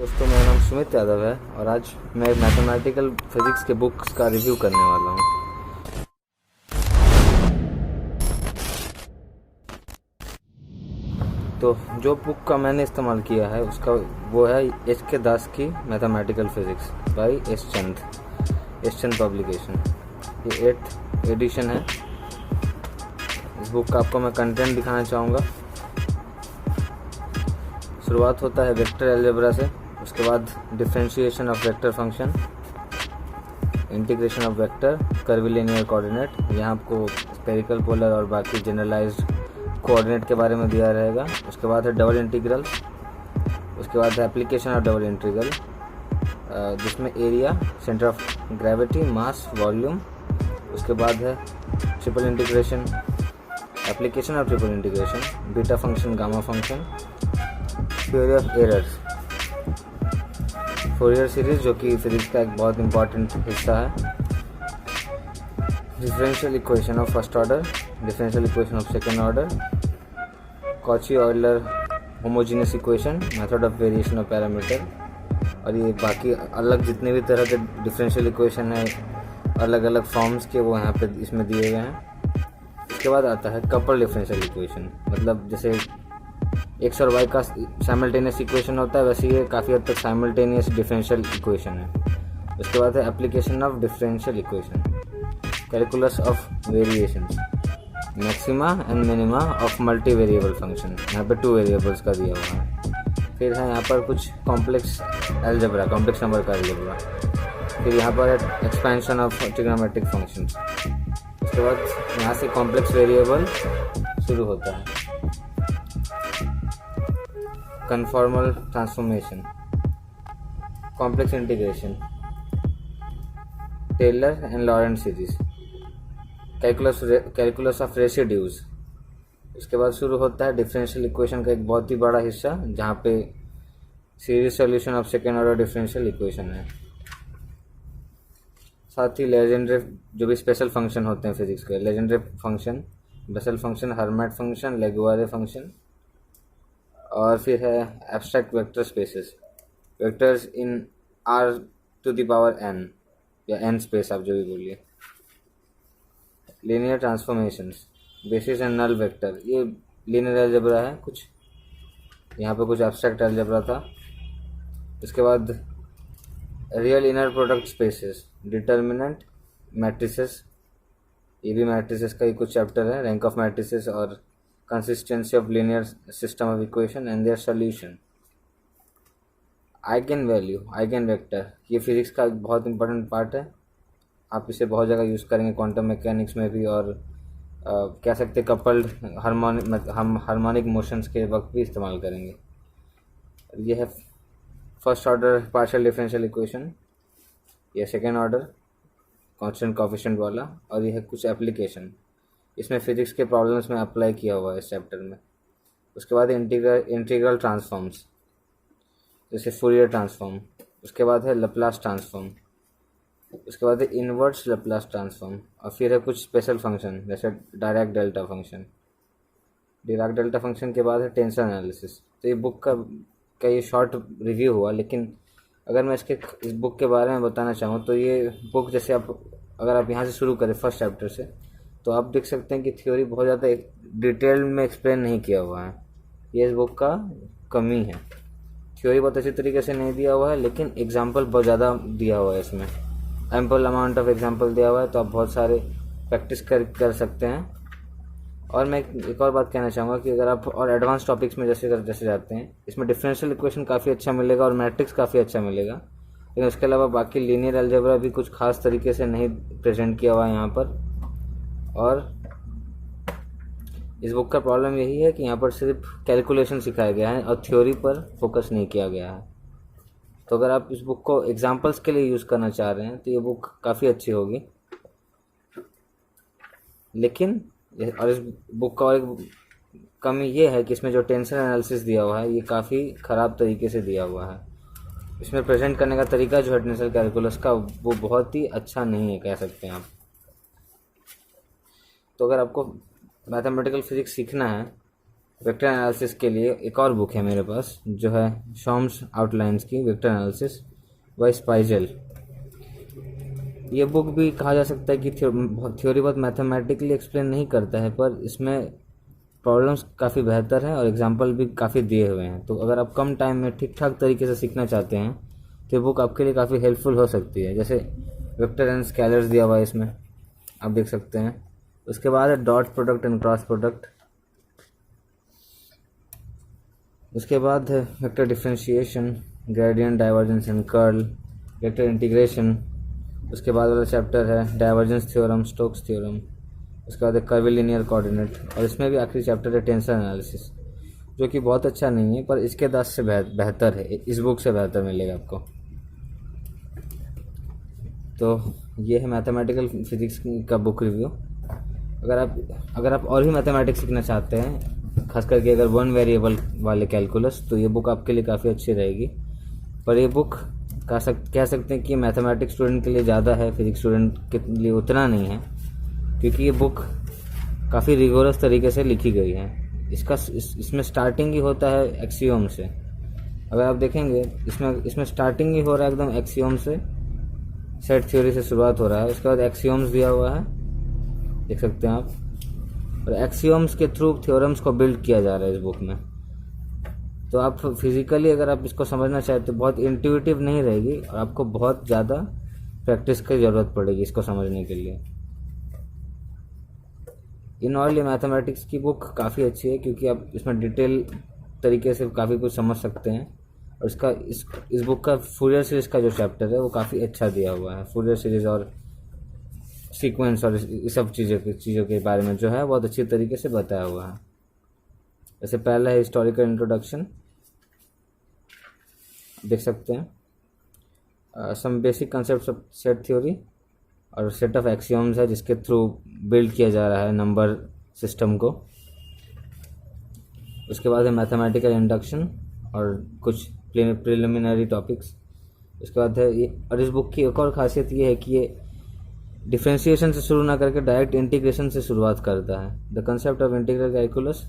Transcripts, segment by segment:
दोस्तों, मेरा नाम सुमित यादव है और आज मैं मैथमेटिकल फिजिक्स के बुक्स का रिव्यू करने वाला हूँ। तो जो बुक का मैंने इस्तेमाल किया है उसका वो है एच के दास की mathematical physics by S Chand publication. ये 8th एडिशन है। इस बुक का आपको मैं कंटेंट दिखाना चाहूँगा। शुरुआत होता है वेक्टर अलजेब्रा से, उसके बाद differentiation of vector function, integration of vector, curvilinear coordinate, यहाँ आपको स्फेरिकल पोलर और बाकी जनरलाइज्ड कोऑर्डिनेट के बारे में दिया रहेगा। उसके बाद है डबल इंटीग्रल, उसके बाद है एप्लीकेशन ऑफ डबल इंटीग्रल जिसमें area, centre of gravity, mass, volume. उसके बाद है triple integration, application of triple integration, beta function, gamma function, theory of errors, Fourier series जो कि फिजिक्स का एक बहुत इंपॉर्टेंट हिस्सा है, differential equation of first order, differential equation of second order, Cauchy Euler homogeneous equation, method of variation of parameter, और ये बाकी अलग जितने भी तरह के डिफरेंशियल इक्वेशन है अलग अलग फॉर्म्स के, वो यहाँ पे इसमें दिए गए हैं। इसके बाद आता है कपल डिफरेंशियल इक्वेशन, मतलब जैसे एक्स और वाई का साइमल्टेनियस इक्वेशन होता है, वैसे ये काफ़ी हद तक साइमल्टेनियस डिफरेंशियल इक्वेशन है। उसके बाद है application of differential equation, calculus of variations, maxima and minima of multi variable function, यहाँ पे 2 वेरिएबल्स का दिया हुआ है। फिर है यहाँ पर कुछ कॉम्प्लेक्स अलजेब्रा, कॉम्प्लेक्स नंबर का अलजेब्रा। फिर यहाँ पर है एक्सपेंशन ऑफ ट्रिग्नोमेट्रिक फंक्शंस। उसके बाद यहाँ से कॉम्प्लेक्स वेरिएबल शुरू होता है, conformal transformation, complex integration, Taylor and Laurent series, calculus of residues. उसके बाद शुरू होता है डिफरेंशियल इक्वेशन का एक बहुत ही बड़ा हिस्सा, जहाँ पे series solution of second order differential equation है। साथ ही लेजेंड्रे जो भी स्पेशल फंक्शन होते हैं फिजिक्स के, Legendre function, Bessel function, Hermite function, Laguerre function, और फिर है abstract vector spaces, vectors in R⁴n या n स्पेस, आप जो भी बोलिए, linear transformations, basis and null vector, ये लीनियर अलजेब्रा है कुछ, यहाँ पे कुछ एब्स्ट्रैक्ट अलजेब्रा था। इसके बाद real inner product spaces, determinant, matrices, ये भी मैट्रिसेस का ही कुछ चैप्टर है, रैंक ऑफ मैट्रिसेस और consistency of linear system of equation and their solution, eigen value, eigen vector, ये फिजिक्स का एक बहुत इंपॉर्टेंट पार्ट है। आप इसे बहुत जगह यूज़ करेंगे, क्वांटम मैकेनिक्स में भी, और कह सकते कपल्ड हार्मोनिक मोशंस के वक्त भी इस्तेमाल करेंगे। ये है first order partial differential equation, यह सेकेंड ऑर्डर कांस्टेंट कोएफिशिएंट वाला, और यह है कुछ एप्लीकेशन, इसमें फिजिक्स के प्रॉब्लम्स में अप्लाई किया हुआ है इस चैप्टर में। उसके बाद इंटीग्रल ट्रांसफॉर्म्स जैसे फूरियर ट्रांसफॉर्म, उसके बाद है लैप्लास ट्रांसफॉर्म, उसके बाद है इनवर्स लैप्लास ट्रांसफॉर्म, और फिर है कुछ स्पेशल फंक्शन जैसे Dirac delta function. Dirac delta function के बाद है टेंसर एनालिसिस। तो ये बुक का ये शॉर्ट रिव्यू हुआ, लेकिन अगर मैं इस बुक के बारे में बताना चाहूँ तो ये बुक जैसे अगर आप यहाँ से शुरू करें फर्स्ट चैप्टर से, तो आप देख सकते हैं कि थ्योरी बहुत ज़्यादा डिटेल में एक्सप्लेन नहीं किया हुआ है। ये इस बुक का कमी है, थ्योरी बहुत अच्छी तरीके से नहीं दिया हुआ है, लेकिन एग्जाम्पल बहुत ज़्यादा दिया हुआ है, इसमें एम्पल अमाउंट ऑफ एग्जाम्पल दिया हुआ है, तो आप बहुत सारे प्रैक्टिस कर सकते हैं। और मैं एक और बात कहना चाहूँगा कि अगर आप और एडवांस टॉपिक्स में जैसे जाते हैं, इसमें डिफरेंशियल इक्वेशन काफ़ी अच्छा मिलेगा और मैट्रिक्स काफ़ी अच्छा मिलेगा, लेकिन उसके अलावा बाकी लीनियर अलजेब्रा भी कुछ खास तरीके से नहीं प्रेजेंट किया हुआ है यहाँ पर। और इस बुक का प्रॉब्लम यही है कि यहाँ पर सिर्फ कैलकुलेशन सिखाया गया है और थ्योरी पर फोकस नहीं किया गया है। तो अगर आप इस बुक को एग्जाम्पल्स के लिए यूज़ करना चाह रहे हैं तो ये बुक काफ़ी अच्छी होगी। लेकिन और इस बुक का और एक कमी ये है कि इसमें जो टेंसर एनालिसिस दिया हुआ है ये काफ़ी ख़राब तरीके से दिया हुआ है। इसमें प्रेजेंट करने का तरीका जो है टेंसर कैलकुलस का, वो बहुत ही अच्छा नहीं है, कह सकते हैं आप। तो अगर आपको मैथमेटिकल फिजिक्स सीखना है वेक्टर एनालिसिस के लिए एक और बुक है मेरे पास जो है शॉम्स आउटलाइंस की वेक्टर एनालिसिस बाय स्पाइजल। ये बुक भी कहा जा सकता है कि थ्योरी बहुत मैथमेटिकली एक्सप्लेन नहीं करता है, पर इसमें प्रॉब्लम्स काफ़ी बेहतर हैं और एग्जांपल भी काफ़ी दिए हुए हैं। तो अगर आप कम टाइम में ठीक ठाक तरीके से सीखना चाहते हैं तो ये बुक आपके लिए काफ़ी हेल्पफुल हो सकती है। जैसे वेक्टर एंड स्केलर्स दिया हुआ है इसमें, आप देख सकते हैं। उसके बाद है dot product and cross product. उसके बाद है vector differentiation, gradient, divergence and curl, vector integration. उसके बाद वाला चैप्टर है डाइवर्जेंस थ्योरम, स्टोक्स थ्योरम। उसके बाद है कर्विलिनियर कोऑर्डिनेट, और इसमें भी आखिरी चैप्टर है टेंसर एनालिसिस, जो कि बहुत अच्छा नहीं है पर इसके दास से बेहतर है, इस बुक से बेहतर मिलेगा आपको। तो ये है मैथमेटिकल फिजिक्स का बुक रिव्यू। अगर आप और भी मैथमेटिक्स सीखना चाहते हैं, खास करके अगर वन वेरिएबल वाले कैलकुलस, तो ये बुक आपके लिए काफ़ी अच्छी रहेगी। पर ये बुक कह सकते हैं कि मैथमेटिक्स स्टूडेंट के लिए ज़्यादा है, फिजिक्स स्टूडेंट के लिए उतना नहीं है, क्योंकि ये बुक काफ़ी रिगोरस तरीके से लिखी गई है। इसमें स्टार्टिंग ही होता है एक्सियोम से। अगर आप देखेंगे इसमें स्टार्टिंग ही हो रहा है एकदम एक्सियोम से, सेट थ्योरी से शुरुआत हो रहा है। उसके बाद एक्सियोम्स दिया हुआ है, देख सकते हैं आप, और एक्सियोम्स के थ्रू थ्योरम्स को बिल्ड किया जा रहा है इस बुक में। तो आप फिजिकली अगर आप इसको समझना चाहते तो बहुत इंट्यूटिव नहीं रहेगी और आपको बहुत ज़्यादा प्रैक्टिस की ज़रूरत पड़ेगी इसको समझने के लिए। इन ऑल ये मैथमेटिक्स की बुक काफ़ी अच्छी है, क्योंकि आप इसमें डिटेल तरीके से काफ़ी कुछ समझ सकते हैं। और इस बुक का फूरियर सीरीज़ का जो चैप्टर है वो काफ़ी अच्छा दिया हुआ है। फूरियर सीरीज़ और सीक्वेंस और इस सब चीज़ों के बारे में जो है बहुत अच्छी तरीके से बताया हुआ है। जैसे पहला है हिस्टोरिकल इंट्रोडक्शन, देख सकते हैं। Some basic concepts of set theory, और सेट ऑफ एक्सियोम्स है जिसके थ्रू बिल्ड किया जा रहा है नंबर सिस्टम को। उसके बाद है मैथमेटिकल इंडक्शन और कुछ प्रिलिमिनरी टॉपिक्स। उसके बाद है ये, और इस बुक की एक और खासियत ये है कि ये डिफ्रेंशिएशन से शुरू ना करके डायरेक्ट इंटीग्रेशन से शुरुआत करता है, the concept of integral calculus.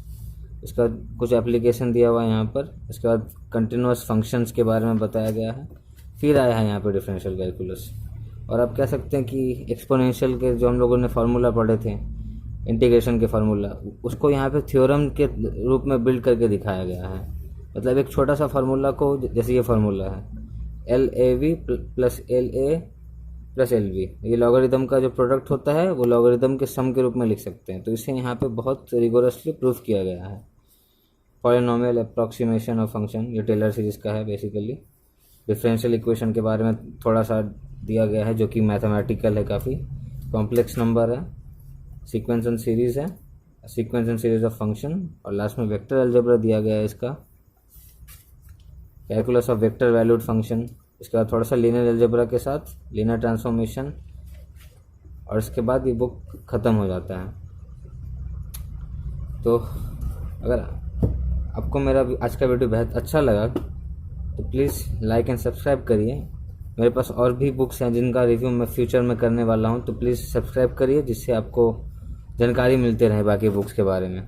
इसका कुछ एप्लीकेशन दिया हुआ है यहाँ पर। उसके बाद कंटिन्यूस फंक्शंस के बारे में बताया गया है, फिर आया है यहाँ पर डिफरेंशियल कैलकुलस। और आप कह सकते हैं कि एक्सपोनेंशियल के जो हम लोगों ने फार्मूला पढ़े थे, इंटीग्रेशन के फार्मूला, उसको यहाँ पे थ्योरम के रूप में बिल्ड करके दिखाया गया है। मतलब एक छोटा सा फार्मूला को, जैसे ये फार्मूला है LAV plus LA plus LB, ये लॉगरिदम का जो प्रोडक्ट होता है वो लॉगरिदम के सम के रूप में लिख सकते हैं। तो इसे यहाँ पे बहुत रिगोरसली प्रूफ किया गया है। पॉलिनोमियल अप्रॉक्सीमेशन ऑफ फंक्शन, ये टेलर सीरीज का है बेसिकली। डिफरेंशियल इक्वेशन के बारे में थोड़ा सा दिया गया है जो कि मैथमेटिकल है, काफ़ी कॉम्प्लेक्स नंबर है। सीक्वेंस एंड सीरीज़ है, sequence and series of function, और लास्ट में वेक्टर अलजेब्रा दिया गया है इसका, calculus of vector valued function. इसके बाद थोड़ा सा लीनियर अलजेब्रा के साथ लीनियर ट्रांसफॉर्मेशन, और इसके बाद ये बुक ख़त्म हो जाता है। तो अगर आपको मेरा आज का वीडियो बेहद अच्छा लगा तो प्लीज़ लाइक एंड सब्सक्राइब करिए। मेरे पास और भी बुक्स हैं जिनका रिव्यू मैं फ्यूचर में करने वाला हूं, तो प्लीज़ सब्सक्राइब करिए जिससे आपको जानकारी मिलते रहे बाकी बुक्स के बारे में।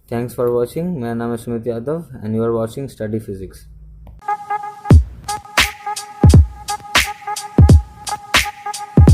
Thanks for watching. मेरा नाम है Sumit Yadav and you are watching study physics.